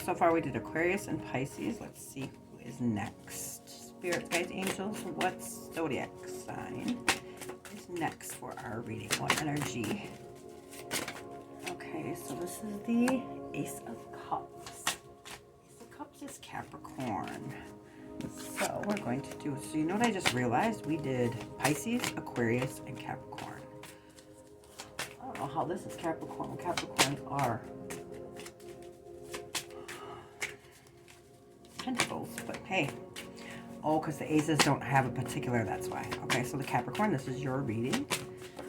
so far we did Aquarius and Pisces. Let's see who is next. Spirit guides, angels, what zodiac sign is next for our reading? What energy? Okay, so this is the Ace of Cups. Ace of Cups is Capricorn. So we're going to do, so you know what I just realized? We did Pisces, Aquarius, and Capricorn. I don't know how this is Capricorn. Capricorns are Pentacles, but hey. Oh, because the aces don't have a particular, that's why. Okay, so the Capricorn, this is your reading.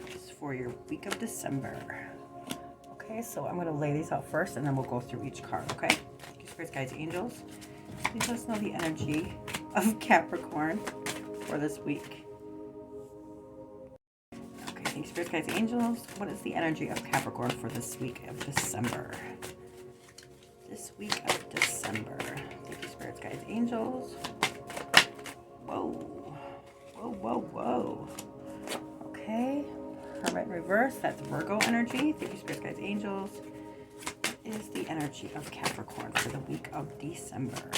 This is for your week of December. Okay, so I'm going to lay these out first, and then we'll go through each card, okay? Thank you, spirits, guides, angels. Please let us know the energy of Capricorn for this week. Okay, thank you, spirits, guides, angels. What is the energy of Capricorn for this week of December? This week of December. Thank you, spirits, guides, angels. Whoa. Whoa, whoa, whoa. Okay. Hermit in reverse. That's Virgo energy. Thank you, spirits, guides, angels. What is the energy of Capricorn for the week of December?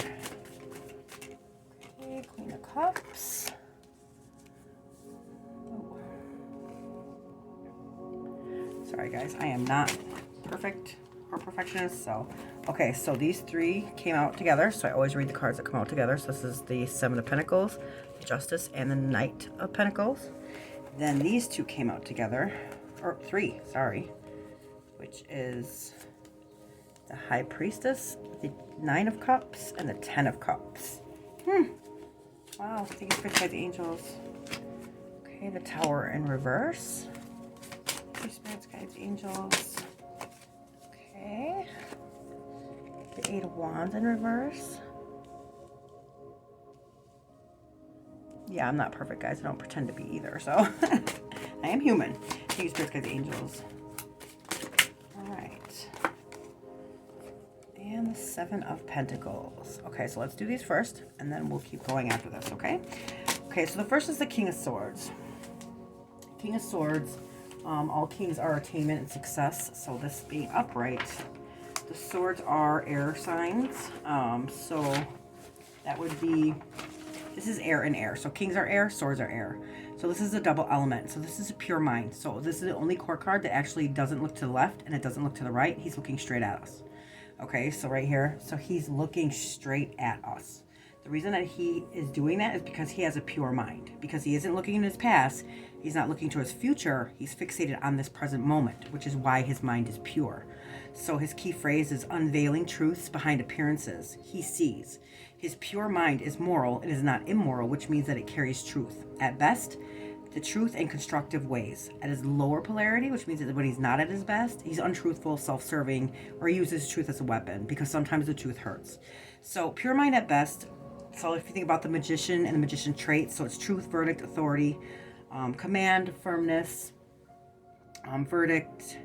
Okay, Queen of Cups. Oh. Sorry, guys. I am not perfect or perfectionist, so okay, so these three came out together, so I always read the cards that come out together. So this is the Seven of Pentacles, the Justice, and the Knight of Pentacles. Then these two came out together, or three, sorry, which is the High Priestess, the Nine of Cups, and the Ten of Cups. Wow, thank you, spirits, angels. Okay, the Tower in reverse. Thank you, spirits, guides, angels. Okay. The Eight of Wands in reverse. Yeah, I'm not perfect, guys. I don't pretend to be either, so I am human. Thank you, spirits, guides, angels. All right. And the Seven of Pentacles. Okay, so let's do these first, and then we'll keep going after this, okay? Okay, so the first is the King of Swords. King of Swords. All kings are attainment and success, so this being upright, the swords are air signs, so that would be, this is air and air, so kings are air, swords are air, so this is a double element, so this is a pure mind, so this is the only court card that actually doesn't look to the left and it doesn't look to the right. He's looking straight at us. Okay, so right here, so he's looking straight at us. The reason that he is doing that is because he has a pure mind. Because he isn't looking in his past, he's not looking to his future, he's fixated on this present moment, which is why his mind is pure. So his key phrase is unveiling truths behind appearances. He sees. His pure mind is moral, it is not immoral, which means that it carries truth. At best, the truth in constructive ways. At his lower polarity, which means that when he's not at his best, he's untruthful, self-serving, or he uses truth as a weapon, because sometimes the truth hurts. So pure mind at best. So if you think about the magician and the magician traits, so it's truth, verdict, authority, command, firmness, verdict,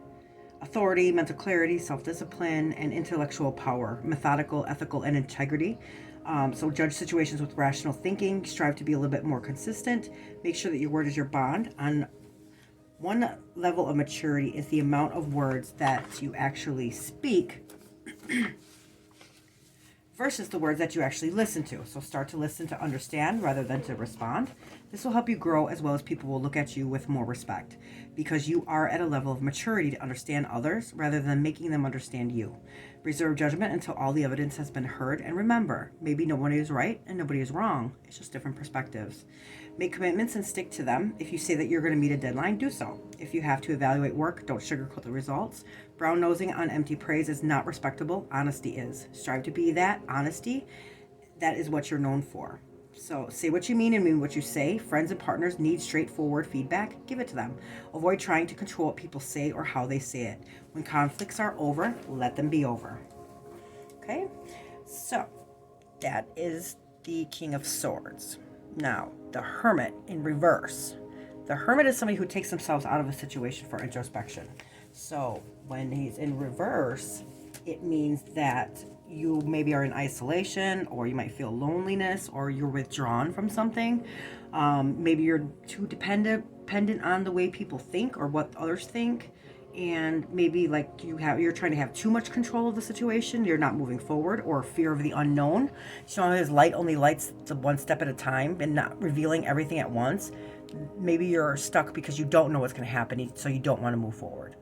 authority, mental clarity, self-discipline, and intellectual power, methodical, ethical, and integrity. So judge situations with rational thinking, strive to be a little bit more consistent, make sure that your word is your bond. On one level of maturity is the amount of words that you actually speak versus the words that you actually listen to. So start to listen to understand rather than to respond. This will help you grow, as well as people will look at you with more respect, because you are at a level of maturity to understand others rather than making them understand you. Reserve judgment until all the evidence has been heard, and remember, maybe nobody is right and nobody is wrong. It's just different perspectives. Make commitments and stick to them. If you say that you're going to meet a deadline, do so. If you have to evaluate work, don't sugarcoat the results. Brown nosing on empty praise is not respectable. Honesty is. Strive to be that. Honesty, that is what you're known for. So say what you mean and mean what you say. Friends and partners need straightforward feedback. Give it to them. Avoid trying to control what people say or how they say it. When conflicts are over, let them be over. Okay, so that is the King of Swords. Now, the Hermit in reverse. The Hermit is somebody who takes themselves out of a situation for introspection. So when he's in reverse, it means that you maybe are in isolation, or you might feel loneliness, or you're withdrawn from something. Maybe you're too dependent on the way people think or what others think, and maybe like you're trying to have too much control of the situation. You're not moving forward, or fear of the unknown. So his light only lights the one step at a time and not revealing everything at once. Maybe you're stuck because you don't know what's going to happen, so you don't want to move forward.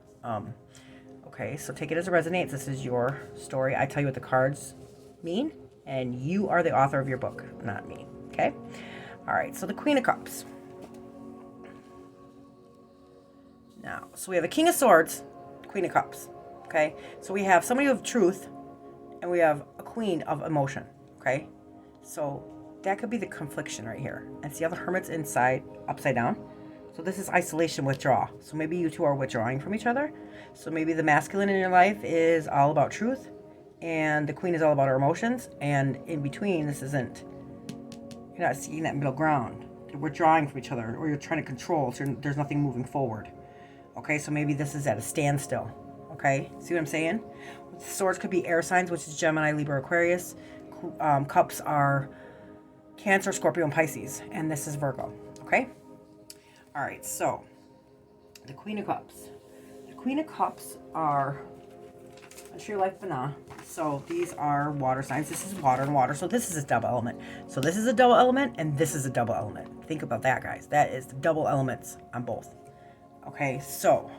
Okay, so take it as it resonates. This is your story. I tell you what the cards mean, and you are the author of your book, not me. Okay? All right, so the Queen of Cups. Now, so we have a King of Swords, Queen of Cups. Okay? So we have somebody of truth, and we have a Queen of emotion. Okay? So that could be the confliction right here. And see how the Hermit's upside down? So this is isolation, withdrawal. So maybe you two are withdrawing from each other. So maybe the masculine in your life is all about truth, and the Queen is all about her emotions. And in between, you're not seeing that middle ground. You're withdrawing from each other, or you're trying to control, so there's nothing moving forward. Okay, so maybe this is at a standstill. Okay, see what I'm saying? Swords could be air signs, which is Gemini, Libra, Aquarius. Cups are Cancer, Scorpio, and Pisces. And this is Virgo. Okay? All right, so the Queen of Cups. The Queen of Cups are a true life banana. So these are water signs. This is water and water. So this is a double element. So this is a double element, and this is a double element. Think about that, guys. That is the double elements on both. Okay, so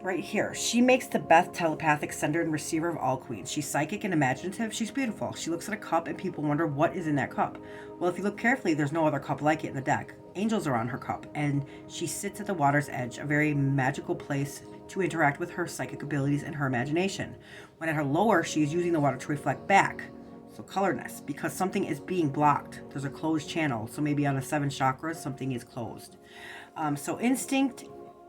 right here, she makes the best telepathic sender and receiver of all queens. She's psychic and imaginative. She's beautiful. She looks at a cup and people wonder what is in that cup. Well, if you look carefully, there's no other cup like it in the deck. Angels are on her cup, and she sits at the water's edge, a very magical place to interact with her psychic abilities and her imagination. When at her lower, she is using the water to reflect back. So colorness, because something is being blocked. There's a closed channel. So maybe on the 7 chakras, something is closed. So instinct,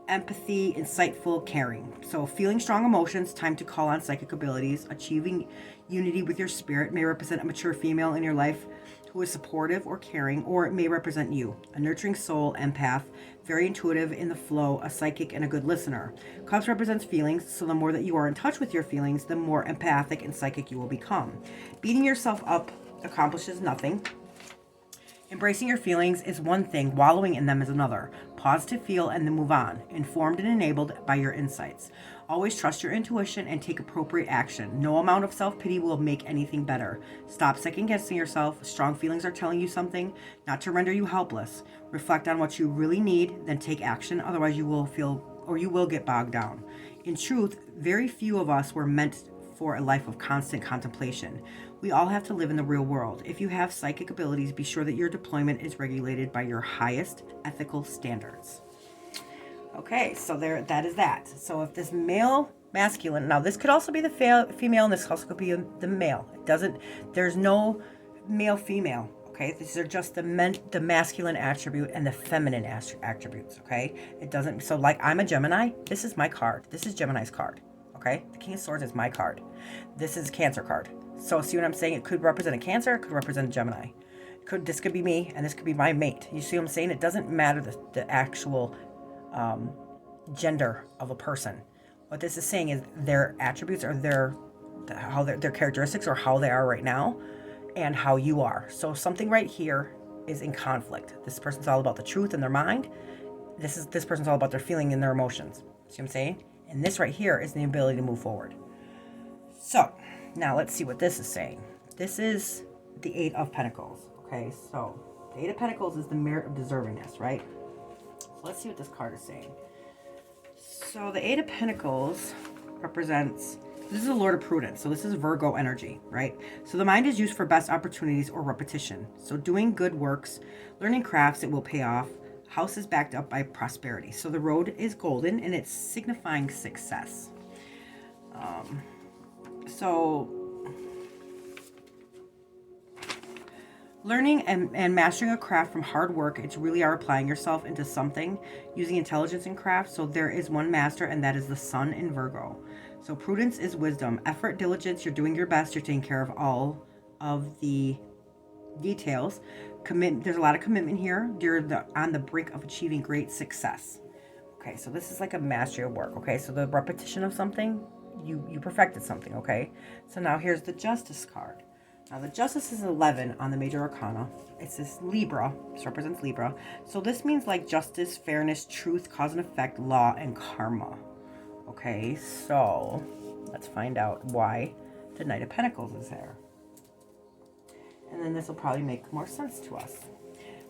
empathy, insightful, caring. So feeling strong emotions, time to call on psychic abilities. Achieving unity with your spirit may represent a mature female in your life who is supportive or caring, or it may represent you, a nurturing soul, empath, very intuitive in the flow, a psychic, and a good listener. Cups represents feelings, so the more that you are in touch with your feelings, the more empathic and psychic you will become. Beating yourself up accomplishes nothing. Embracing your feelings is one thing, wallowing in them is another. Pause to feel and then move on, informed and enabled by your insights. Always trust your intuition and take appropriate action. No amount of self-pity will make anything better. Stop second-guessing yourself. Strong feelings are telling you something, not to render you helpless. Reflect on what you really need, then take action, otherwise you will get bogged down. In truth, very few of us were meant for a life of constant contemplation. We all have to live in the real world. If you have psychic abilities, be sure that your deployment is regulated by your highest ethical standards. Okay, so that is that. So if this male, masculine, now this could also be the female, and this also could be the male. There's no male, female. Okay, these are just the masculine attribute and the feminine attributes. Okay, it doesn't. So like I'm a Gemini. This is my card. This is Gemini's card. Okay, the King of Swords is my card. This is a Cancer card. So see what I'm saying? It could represent a Cancer, it could represent a Gemini. This could be me, and this could be my mate. You see what I'm saying? It doesn't matter the actual gender of a person. What this is saying is their attributes are their characteristics, or how they are right now, and how you are. So something right here is in conflict. This person's all about the truth in their mind. This person's all about their feeling and their emotions. See what I'm saying? And this right here is the ability to move forward. So now let's see what this is saying. This is the 8 of Pentacles. Okay, so the 8 of Pentacles is the merit of deservingness, right? So let's see what this card is saying. So the 8 of Pentacles represents, this is the Lord of Prudence. So this is Virgo energy, right? So the mind is used for best opportunities or repetition. So doing good works, learning crafts, it will pay off. House is backed up by prosperity. So the road is golden, and it's signifying success. So learning and mastering a craft from hard work, it's really are applying yourself into something using intelligence and craft. So there is one master, and that is the Sun in Virgo. So prudence is wisdom, effort, diligence, you're doing your best, you're taking care of all of the details. There's a lot of commitment here. You're on the brink of achieving great success. Okay, so this is like a mastery of work. Okay, so the repetition of something, you perfected something. Okay, so now here's the Justice card. Now the Justice is 11 on the Major Arcana. It says Libra. This represents Libra. So this means like justice, fairness, truth, cause and effect, law, and karma. Okay, so let's find out why the Knight of Pentacles is there. And then this will probably make more sense to us.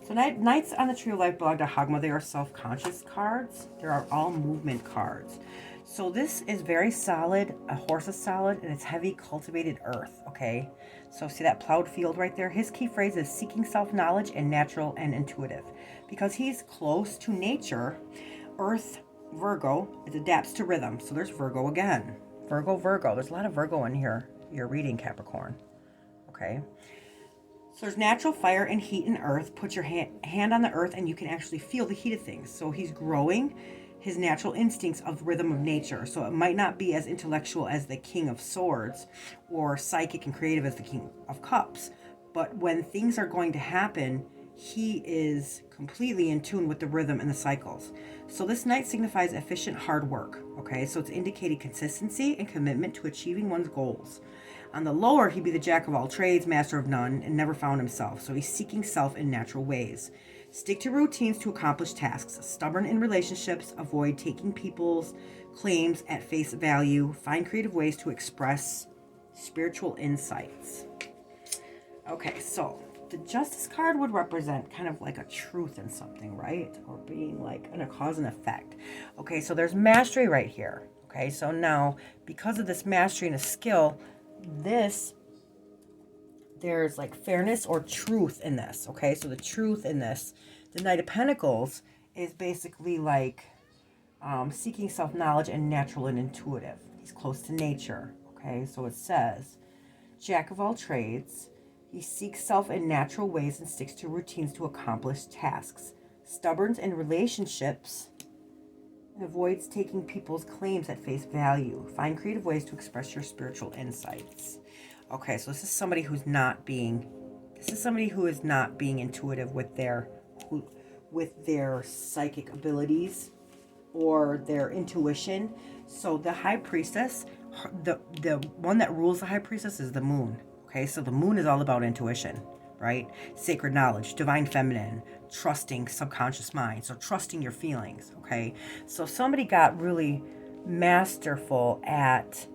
So Knights on the Tree of Life belong to Hagma. They are self-conscious cards. They are all movement cards. So this is very solid. A horse is solid, and it's heavy cultivated earth, okay? So see that plowed field right there? His key phrase is seeking self-knowledge and natural and intuitive. Because he's close to nature, Earth, Virgo, it adapts to rhythm. So there's Virgo again. Virgo. There's a lot of Virgo in here. You're reading, Capricorn. Okay. So there's natural fire and heat in earth. Put your hand on the earth and you can actually feel the heat of things. So he's growing his natural instincts of rhythm of nature. So it might not be as intellectual as the King of Swords or psychic and creative as the King of Cups. But when things are going to happen, he is completely in tune with the rhythm and the cycles. So this Knight signifies efficient hard work. Okay, so it's indicating consistency and commitment to achieving one's goals. On the lower, he'd be the jack of all trades, master of none, and never found himself. So he's seeking self in natural ways. Stick to routines to accomplish tasks. Stubborn in relationships. Avoid taking people's claims at face value. Find creative ways to express spiritual insights. Okay, so the Justice card would represent kind of like a truth in something, right? Or being like a cause and effect. Okay, so there's mastery right here. Okay, so now because of this mastery and a skill, there's like fairness or truth in this. Okay, so the truth in this, the Knight of Pentacles is basically like seeking self-knowledge and natural and intuitive. He's close to nature. Okay, so it says jack of all trades. He seeks self in natural ways and sticks to routines to accomplish tasks. Stubborn in relationships. Avoids taking people's claims at face value. Find creative ways to express your spiritual insights. Okay, so this is somebody who is not being intuitive with their psychic abilities or their intuition. So the High Priestess, the one that rules the High Priestess is the Moon. Okay, so the Moon is all about intuition, right? Sacred knowledge, divine feminine, trusting subconscious mind. So trusting your feelings, okay? So somebody got really masterful at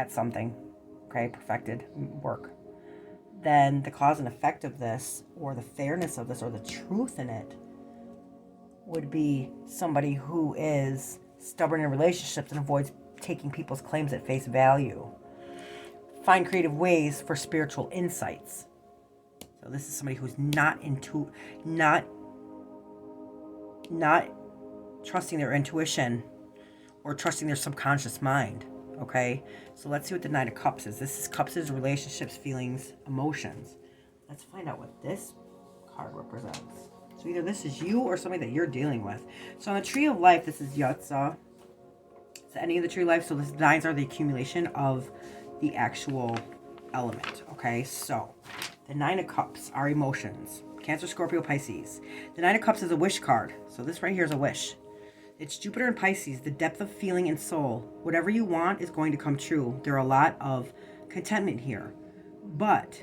something, okay? Perfected work. Then the cause and effect of this, or the fairness of this, or the truth in it, would be somebody who is stubborn in relationships and avoids taking people's claims at face value. Find creative ways for spiritual insights. So this is somebody who's not trusting their intuition or trusting their subconscious mind. Okay, so let's see what the Knight of Cups is. This is Cups' relationships, feelings, emotions. Let's find out what this card represents. So either this is you or somebody that you're dealing with. So on the Tree of Life, this is Yatza. It's any of the Tree of Life. So the nines are the accumulation of the actual element. Okay, so the Nine of Cups are emotions. Cancer, Scorpio, Pisces. The Nine of Cups is a wish card. So this right here is a wish. It's Jupiter and Pisces, the depth of feeling and soul. Whatever you want is going to come true. There are a lot of contentment here. But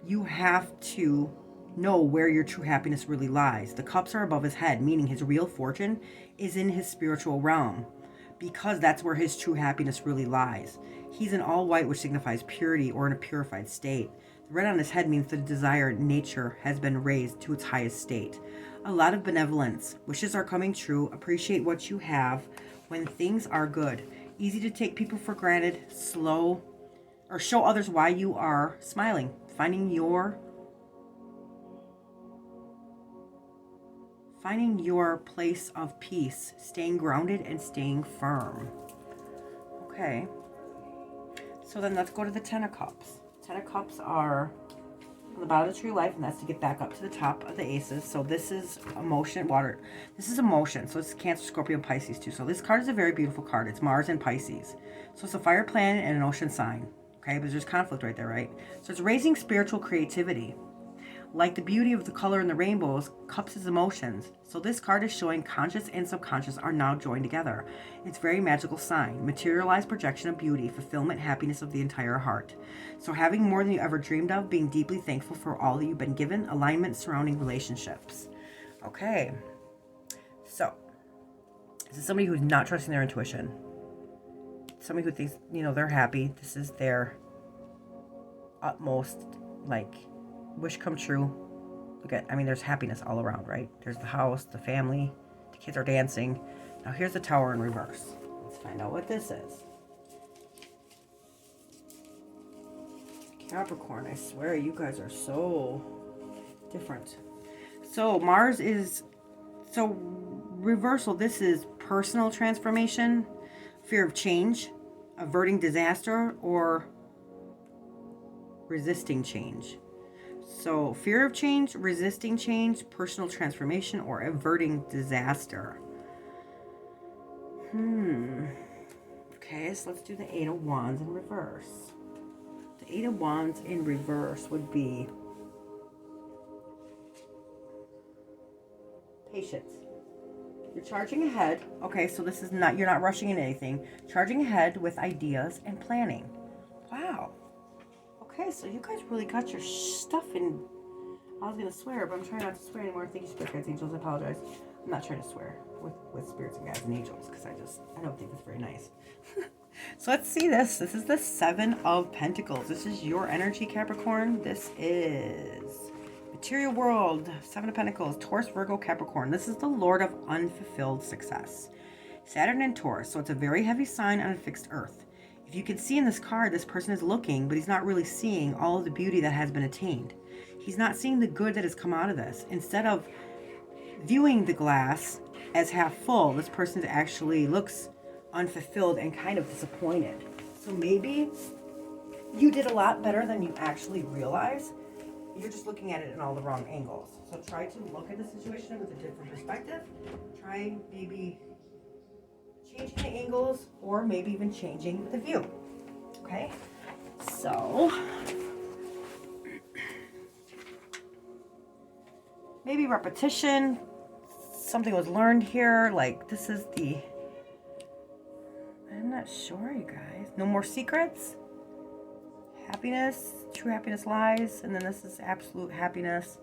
you have to know where your true happiness really lies. The cups are above his head, meaning his real fortune is in his spiritual realm, because that's where his true happiness really lies. He's in all white, which signifies purity or in a purified state. The red on his head means the desired nature has been raised to its highest state. A lot of benevolence. Wishes are coming true. Appreciate what you have when things are good. Easy to take people for granted. Slow, or show others why you are smiling. Finding your place of peace. Staying grounded and staying firm. Okay. So then let's go to the Ten of Cups. Ten of Cups are on the bottom of the Tree of Life, and that's to get back up to the top of the Aces. So this is emotion, water. This is emotion. So it's Cancer, Scorpio, and Pisces too. So this card is a very beautiful card. It's Mars and Pisces. So it's a fire planet and an ocean sign. Okay, but there's conflict right there, right? So it's raising spiritual creativity. Like the beauty of the color in the rainbows, Cups is emotions. So this card is showing conscious and subconscious are now joined together. It's very magical sign. Materialized projection of beauty, fulfillment, happiness of the entire heart. So having more than you ever dreamed of, being deeply thankful for all that you've been given, alignment surrounding relationships. Okay. So, this is somebody who's not trusting their intuition. Somebody who thinks, you know, they're happy. This is their utmost, like, wish come true. Look at, I mean, there's happiness all around, right? There's the house, the family, the kids are dancing. Now here's the Tower in reverse. Let's find out what this is. Capricorn, I swear you guys are so different. So Mars is, so reversal, this is personal transformation, fear of change, averting disaster, or resisting change. So fear of change, resisting change, personal transformation, or averting disaster. Okay, so let's do the Eight of Wands in reverse. The Eight of Wands in reverse would be patience. You're charging ahead. Okay, so this is not, you're not rushing into anything. Charging ahead with ideas and planning. Wow. Okay, so you guys really got your stuff in. I was going to swear, but I'm trying not to swear anymore. Thank you, Spirit Guides, Angels. I apologize. I'm not trying to swear with spirits and guides and angels because I don't think it's very nice. So let's see this. This is the Seven of Pentacles. This is your energy, Capricorn. This is material world, Seven of Pentacles, Taurus, Virgo, Capricorn. This is the Lord of unfulfilled success. Saturn and Taurus. So it's a very heavy sign on a fixed earth. If you can see in this card, this person is looking, but he's not really seeing all of the beauty that has been attained. He's not seeing the good that has come out of this. Instead of viewing the glass as half full, this person actually looks unfulfilled and kind of disappointed. So maybe you did a lot better than you actually realize. You're just looking at it in all the wrong angles. So try to look at the situation with a different perspective. Try maybe changing the angles or maybe even changing the view. Okay? So maybe repetition. Something was learned here. Like this is the, I'm not sure, you guys. No more secrets. Happiness. True happiness lies. And then this is absolute happiness.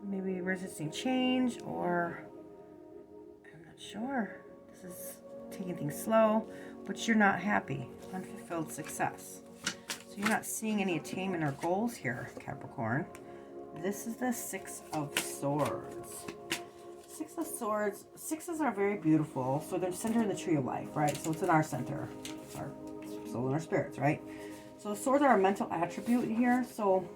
Maybe resisting change, or I'm not sure. This is taking things slow, but you're not happy. Unfulfilled success. So you're not seeing any attainment or goals here, Capricorn. This is the Six of Swords. Six of Swords. Sixes are very beautiful. So they're centered in the tree of life, right? So it's in our center. It's our soul and our spirits, right? So swords are a mental attribute here. So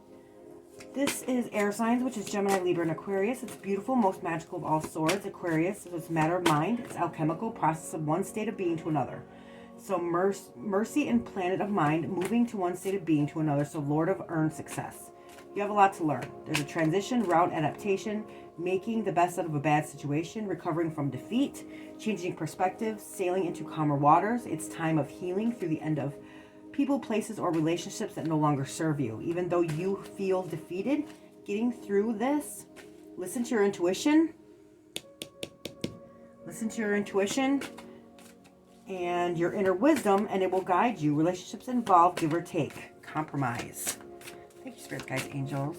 this is air signs, which is Gemini, Libra, and Aquarius. It's beautiful, most magical of all swords. Aquarius, so it's matter of mind. It's alchemical, process of one state of being to another. So mercy and planet of mind, moving to one state of being to another. So Lord of earned success. You have a lot to learn. There's a transition, route, adaptation, making the best out of a bad situation, recovering from defeat, changing perspectives, sailing into calmer waters. It's time of healing through the end of people, places, or relationships that no longer serve you. Even though you feel defeated, getting through this, listen to your intuition. Listen to your intuition and your inner wisdom, and it will guide you. Relationships involve give or take, compromise. Thank you, Spirit Guides, Angels.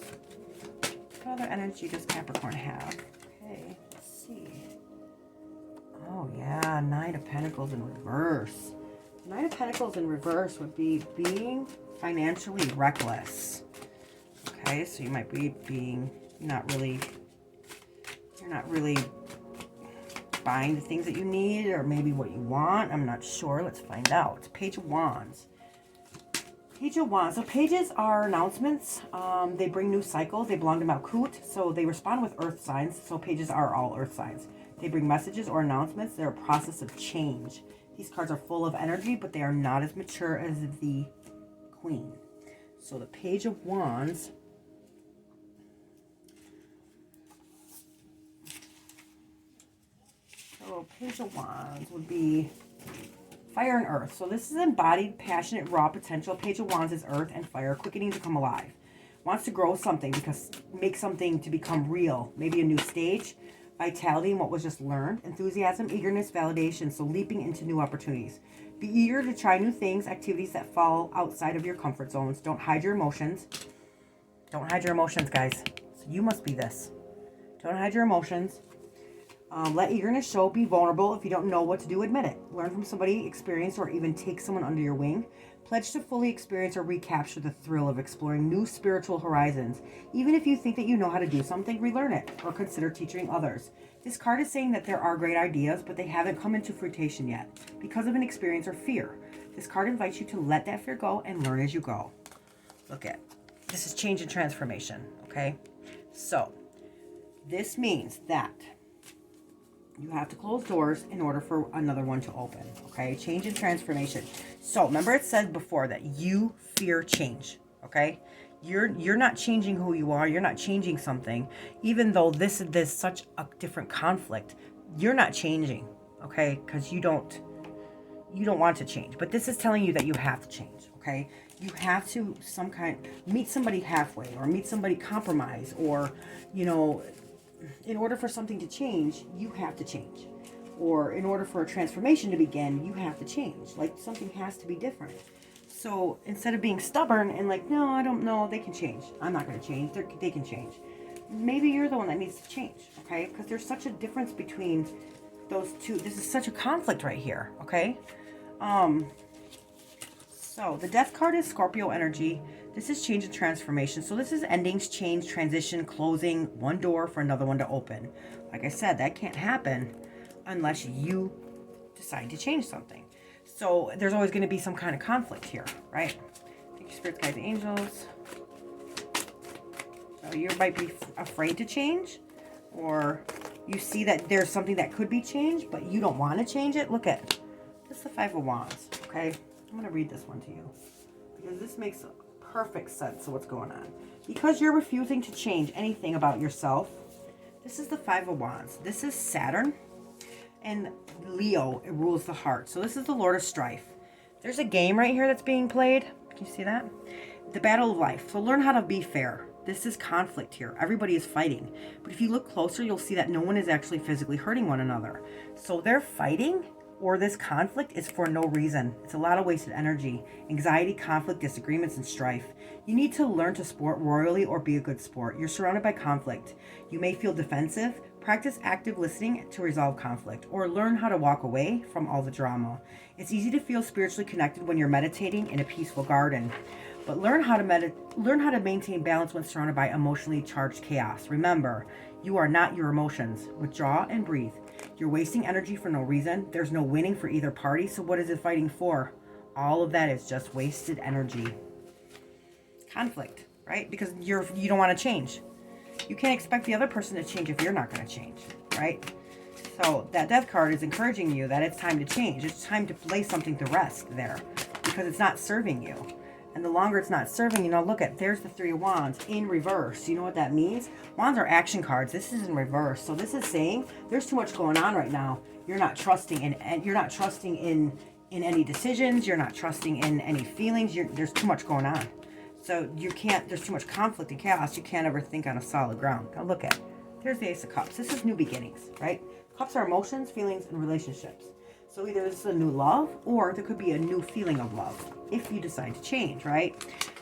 What other energy does Capricorn have? Okay, let's see. Oh, yeah, Nine of Pentacles in reverse. Nine of Pentacles in reverse would be being financially reckless. Okay, so you might be being you're not really buying the things that you need or maybe what you want. I'm not sure. Let's find out. Page of Wands. Page of Wands. So pages are announcements. They bring new cycles. They belong to Malkut, so they respond with earth signs. So pages are all earth signs. They bring messages or announcements. They're a process of change. These cards are full of energy, but they are not as mature as the Queen. So the Page of Wands. So Page of Wands would be fire and earth. So this is embodied, passionate, raw potential. Page of Wands is earth and fire, quickening to come alive. Wants to grow something, because make something to become real. Maybe a new stage. Vitality in what was just learned. Enthusiasm, eagerness, validation. So leaping into new opportunities. Be eager to try new things, activities that fall outside of your comfort zones. Don't hide your emotions. Don't hide your emotions, guys. So you must be this. Don't hide your emotions. Let eagerness show. Be vulnerable. If you don't know what to do, admit it. Learn from somebody experienced or even take someone under your wing. Pledge to fully experience or recapture the thrill of exploring new spiritual horizons. Even if you think that you know how to do something, relearn it or consider teaching others. This card is saying that there are great ideas, but they haven't come into fruition yet because of an experience or fear. This card invites you to let that fear go and learn as you go. Look at this is change and transformation, okay? So this means that you have to close doors in order for another one to open, okay? Change and transformation. So remember it said before that you fear change, okay? You're not changing who you are. You're not changing something. Even though this is such a different conflict, you're not changing, okay? Because you don't want to change. But this is telling you that you have to change, okay? You have to meet somebody halfway or meet somebody compromise or, in order for something to change, you have to change. Or in order for a transformation to begin, you have to change. Like something has to be different. So instead of being stubborn and like, no, I don't know, they can change. I'm not going to change. They can change. Maybe you're the one that needs to change, okay? Because there's such a difference between those two. This is such a conflict right here, okay? So the Death card is Scorpio energy. This is change and transformation. So this is endings, change, transition, closing one door for another one to open. Like I said, that can't happen unless you decide to change something. So there's always going to be some kind of conflict here, right? Thank you, spirits, guides, and angels. So you might be afraid to change, or you see that there's something that could be changed, but you don't want to change it. Look at this is the Five of Wands, okay? I'm going to read this one to you because this makes perfect sense of what's going on. Because you're refusing to change anything about yourself, this is the Five of Wands. This is Saturn, and Leo, it rules the heart. So this is the Lord of Strife. There's a game right here that's being played. Can you see that? The battle of life. So learn how to be fair. This is conflict here. Everybody is fighting. But if you look closer, you'll see that no one is actually physically hurting one another. So they're fighting, or this conflict is for no reason. It's a lot of wasted energy, anxiety, conflict, disagreements, and strife. You need to learn to sport royally or be a good sport. You're surrounded by conflict. You may feel defensive. Practice active listening to resolve conflict, or learn how to walk away from all the drama. It's easy to feel spiritually connected when you're meditating in a peaceful garden, but learn how to maintain balance when surrounded by emotionally charged chaos. Remember, you are not your emotions. Withdraw and breathe. You're wasting energy for no reason. There's no winning for either party, so what is it fighting for? All of that is just wasted energy. Conflict, right? Because you don't want to change. You can't expect the other person to change if you're not going to change, right? So that Death card is encouraging you that it's time to change. It's time to lay something to rest there because it's not serving you. And the longer it's not serving you, look at, there's the Three of Wands in reverse. You know what that means? Wands are action cards. This is in reverse. So this is saying there's too much going on right now. You're not trusting in any decisions. You're not trusting in any feelings. There's too much going on. So there's too much conflict and chaos. You can't ever think on a solid ground. Now look at, there's the Ace of Cups. This is new beginnings, right? Cups are emotions, feelings, and relationships. So either this is a new love, or there could be a new feeling of love if you decide to change, right?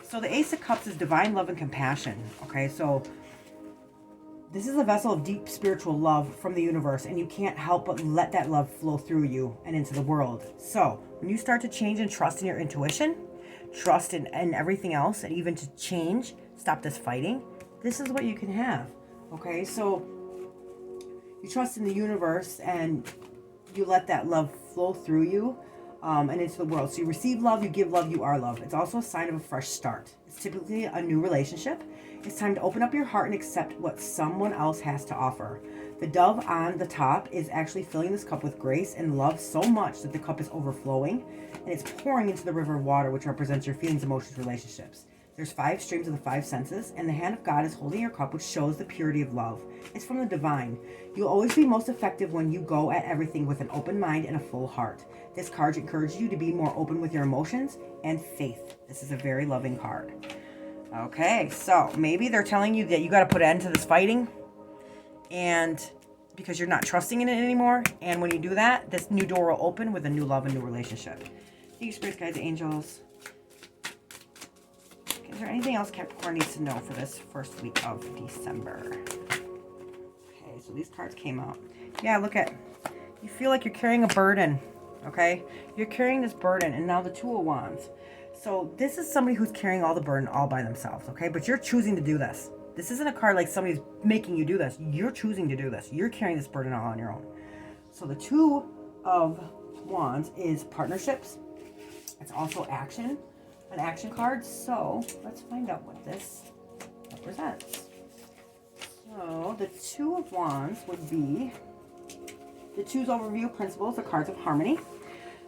So the Ace of Cups is divine love and compassion, okay? So this is a vessel of deep spiritual love from the universe, and you can't help but let that love flow through you and into the world. So when you start to change and trust in your intuition, trust in everything else, and even to change, stop this fighting, this is what you can have, okay? So you trust in the universe and you let that love flow through you and into the world. So you receive love, you give love, you are love. It's also a sign of a fresh start. It's typically a new relationship. It's time to open up your heart and accept what someone else has to offer. The dove on the top is actually filling this cup with grace and love so much that the cup is overflowing, and it's pouring into the river of water, which represents your feelings, emotions, relationships. There's 5 streams of the 5 senses, and the hand of God is holding your cup, which shows the purity of love. It's from the divine. You'll always be most effective when you go at everything with an open mind and a full heart. This card encourages you to be more open with your emotions and faith. This is a very loving card. Okay, so maybe they're telling you that you got to put an end to this fighting, and because you're not trusting in it anymore. And when you do that, this new door will open with a new love and new relationship. Thank you, spirits, guides, and angels. Is there anything else Capricorn needs to know for this first week of December? Okay, so these cards came out. Yeah, look at, you feel like you're carrying a burden, okay? You're carrying this burden, and now the Two of Wands. So this is somebody who's carrying all the burden all by themselves, okay? But you're choosing to do this. This isn't a card like somebody's making you do this. You're choosing to do this. You're carrying this burden all on your own. So the Two of Wands is partnerships. It's also action, an action card. So let's find out what this represents. So the Two of Wands would be the Two's overview principles, the cards of harmony.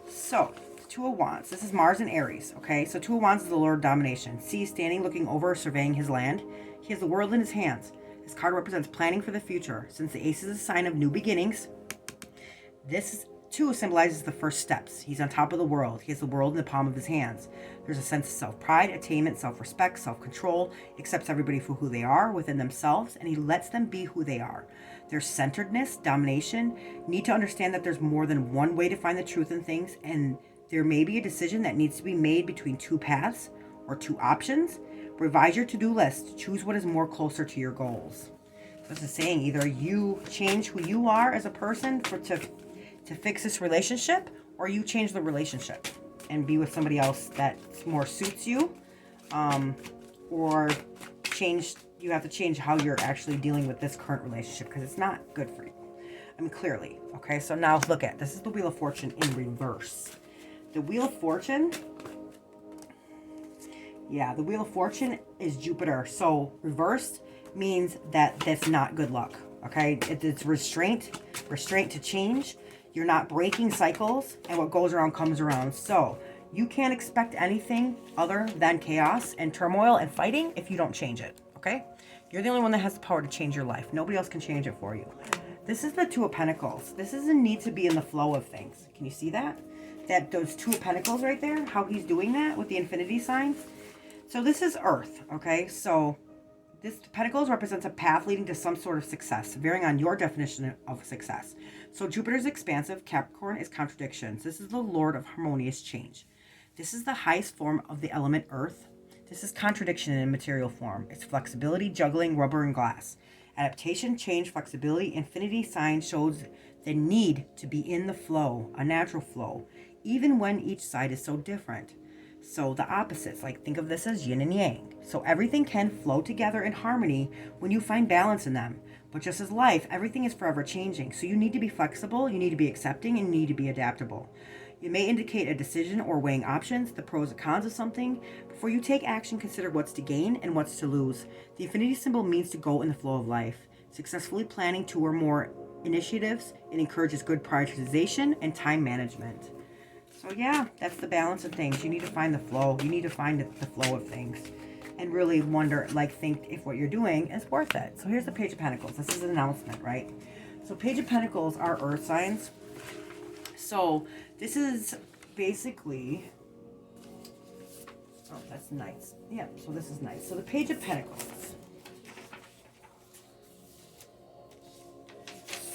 So Two of Wands, this is Mars and Aries, okay? So Two of Wands is the Lord of Domination. See, standing, looking over, surveying his land. He has the world in his hands. This card represents planning for the future. Since the Ace is a sign of new beginnings, this Two symbolizes the first steps. He's on top of the world. He has the world in the palm of his hands. There's a sense of self-pride, attainment, self-respect, self-control, accepts everybody for who they are within themselves, and he lets them be who they are. There's centeredness, domination, need to understand that there's more than one way to find the truth in things, and there may be a decision that needs to be made between two paths or two options. Revise your to-do list. Choose what is more closer to your goals. So this is saying either you change who you are as a person to fix this relationship, or you change the relationship and be with somebody else that more suits you, or you have to change how you're actually dealing with this current relationship, because it's not good for you. I mean, clearly. Okay, so now look at, this is the Wheel of Fortune in reverse. The Wheel of Fortune, yeah, the Wheel of Fortune is Jupiter. So reversed means that that's not good luck. Okay, it's restraint to change. You're not breaking cycles, and what goes around comes around. So you can't expect anything other than chaos and turmoil and fighting if you don't change it, okay? You're the only one that has the power to change your life. Nobody else can change it for you. This is the Two of Pentacles. This is a need to be in the flow of things. Can you see that? Those Two of Pentacles right there, how he's doing that with the infinity sign. So this is Earth, okay? So this Pentacles represents a path leading to some sort of success, varying on your definition of success. So Jupiter's expansive, Capricorn is contradictions. This is the Lord of harmonious change. This is the highest form of the element Earth. This is contradiction in material form. It's flexibility, juggling, rubber, and glass. Adaptation, change, flexibility. Infinity sign shows the need to be in the flow, a natural flow, even when each side is so different. So the opposites, like think of this as yin and yang. So everything can flow together in harmony when you find balance in them. But just as life, everything is forever changing. So you need to be flexible, you need to be accepting, and you need to be adaptable. It may indicate a decision or weighing options, the pros and cons of something. Before you take action, consider what's to gain and what's to lose. The infinity symbol means to go in the flow of life. Successfully planning two or more initiatives, it encourages good prioritization and time management. So yeah, that's the balance of things. You need to find the flow. You need to find the flow of things and really wonder, think if what you're doing is worth it. So here's the Page of Pentacles. This is an announcement, right? So Page of Pentacles are earth signs. So this is basically, oh, that's nice. Yeah, so this is nice. So the Page of Pentacles.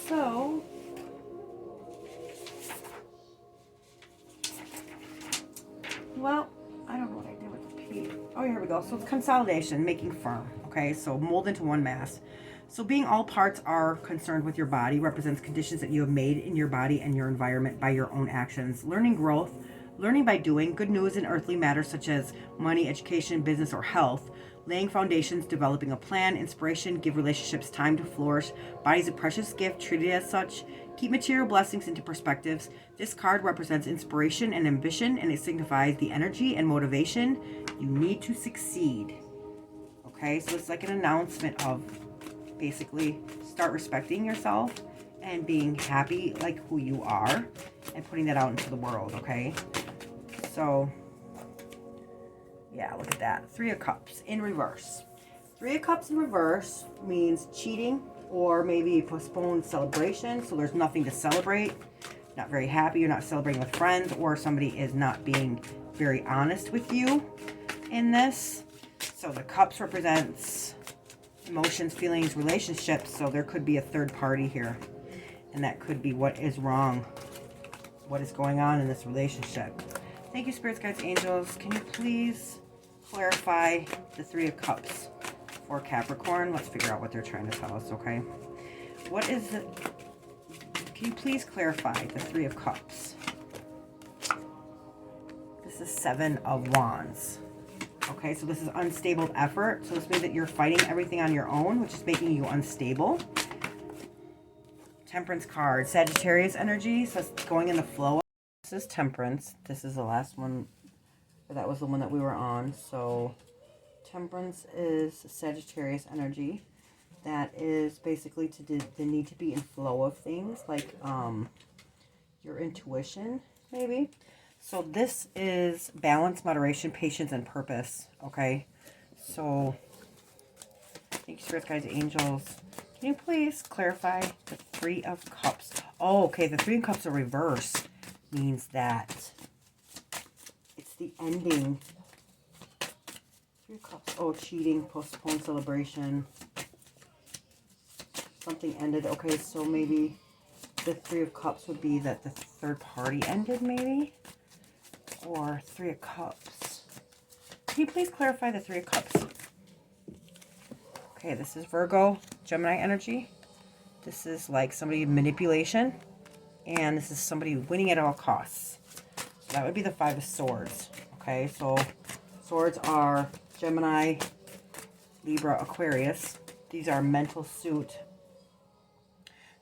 So well, I don't know what I did with the P. Oh, here we go. So it's consolidation, making firm. Okay, so mold into one mass. So being all parts are concerned with your body represents conditions that you have made in your body and your environment by your own actions. Learning growth, learning by doing, good news in earthly matters such as money, education, business, or health. Laying foundations, developing a plan, inspiration, give relationships time to flourish. Body is a precious gift, treated as such. Keep material blessings into perspectives. This card represents inspiration and ambition, and it signifies the energy and motivation you need to succeed. Okay, so it's like an announcement of basically start respecting yourself and being happy like who you are and putting that out into the world, okay? So yeah, look at that. Three of Cups in reverse. Three of Cups in reverse means cheating or maybe postponed celebration. So there's nothing to celebrate. Not very happy. You're not celebrating with friends, or somebody is not being very honest with you in this. So the Cups represents emotions, feelings, relationships. So there could be a third party here. And that could be what is wrong. What is going on in this relationship. Thank you, spirits, guides, angels. Can you please clarify the Three of Cups for Capricorn? Let's figure out what they're trying to tell us, okay? what is the... Can you please clarify the Three of Cups? This is Seven of Wands. Okay, so this is unstable effort. So this means that you're fighting everything on your own, which is making you unstable. Temperance card, Sagittarius energy. So it's going in the flow. This is Temperance. This is the last one. That was the one that we were on. So Temperance is Sagittarius energy. That is basically the need to be in flow of things, like your intuition, maybe. So this is balance, moderation, patience, and purpose, okay? So, thank you, Spirit Guides, Angels. Can you please clarify the Three of Cups? Oh, okay, the Three of Cups are reverse. Means that it's the ending. Three of Cups. Oh, cheating, postponed celebration. Something ended. Okay, so maybe the Three of Cups would be that the third party ended, maybe? Or Three of Cups. Can you please clarify the Three of Cups? Okay, this is Virgo, Gemini energy. This is like somebody manipulation. And this is somebody winning at all costs. So that would be the Five of Swords. Okay, so swords are Gemini, Libra, Aquarius. These are mental suit.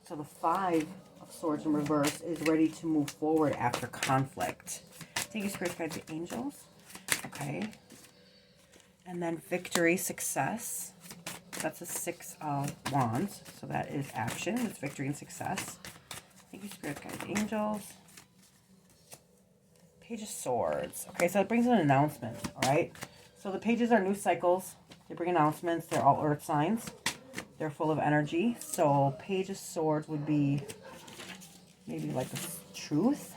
So the Five of Swords in reverse is ready to move forward after conflict. Thank you, Spirit Guides, Angels. Okay. And then victory, success. That's a Six of Wands. So that is action. It's victory and success. Thank you, Spirit Guides, Angels. Page of Swords. Okay, so it brings an announcement, all right? So the pages are new cycles. They bring announcements. They're all earth signs. They're full of energy. So Page of Swords would be maybe like the truth.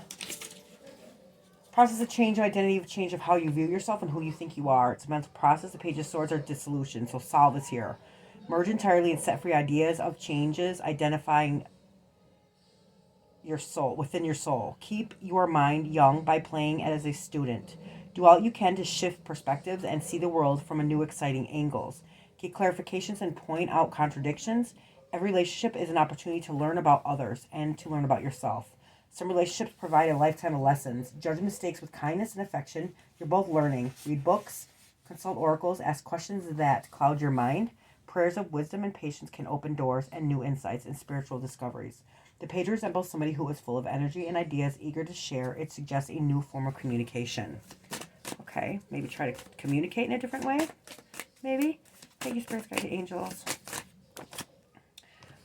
Process of change, identity of change of how you view yourself and who you think you are. It's a mental process. The Page of Swords are dissolution. So solve is here. Merge entirely and set free ideas of changes, identifying your soul, within your soul. Keep your mind young by playing as a student. Do all you can to shift perspectives and see the world from a new exciting angles. Get clarifications and point out contradictions. Every relationship is an opportunity to learn about others and to learn about yourself. Some relationships provide a lifetime of lessons. Judge mistakes with kindness and affection. You're both learning. Read books, consult oracles, ask questions that cloud your mind. Prayers of wisdom and patience can open doors and new insights and spiritual discoveries. The page resembles somebody who is full of energy and ideas, eager to share. It suggests a new form of communication. Okay, maybe try to communicate in a different way. Maybe. Thank you, Spirit Guides, Angels.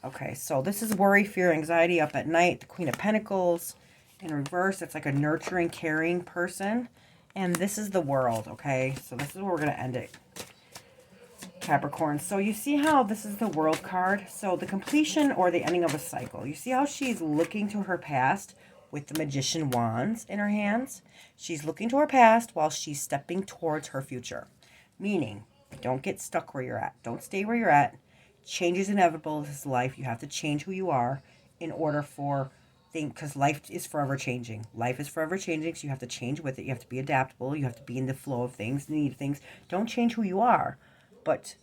Okay, so this is worry, fear, anxiety, up at night. The Queen of Pentacles in reverse. It's like a nurturing, caring person. And this is the World, okay? So this is where we're going to end it. Capricorn. So you see how this is the World card? So the completion or the ending of a cycle. You see how she's looking to her past with the Magician wands in her hands? She's looking to her past while she's stepping towards her future. Meaning, don't get stuck where you're at. Don't stay where you're at. Change is inevitable. This is life. You have to change who you are in order for things, because life is forever changing. Life is forever changing, so you have to change with it. You have to be adaptable. You have to be in the flow of things, need things. Don't change who you are, but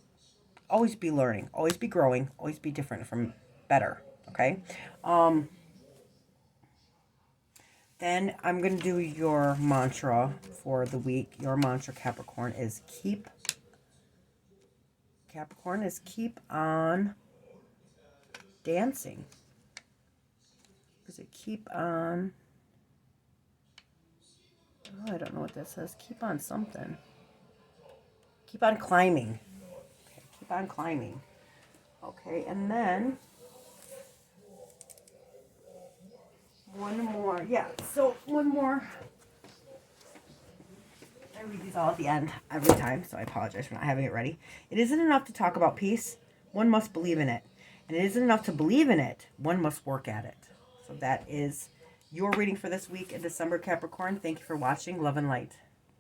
always be learning, always be growing, always be different from better, okay? Then I'm going to do your mantra for the week. Your mantra, Capricorn, is keep on dancing. Does it keep on? Oh, I don't know what that says. Keep on something. Keep on climbing. Okay, keep on climbing. Okay, and then one more. Yeah, so one more. I read these all at the end every time, so I apologize for not having it ready. It isn't enough to talk about peace. One must believe in it. And it isn't enough to believe in it. One must work at it. So that is your reading for this week in December, Capricorn. Thank you for watching. Love and light.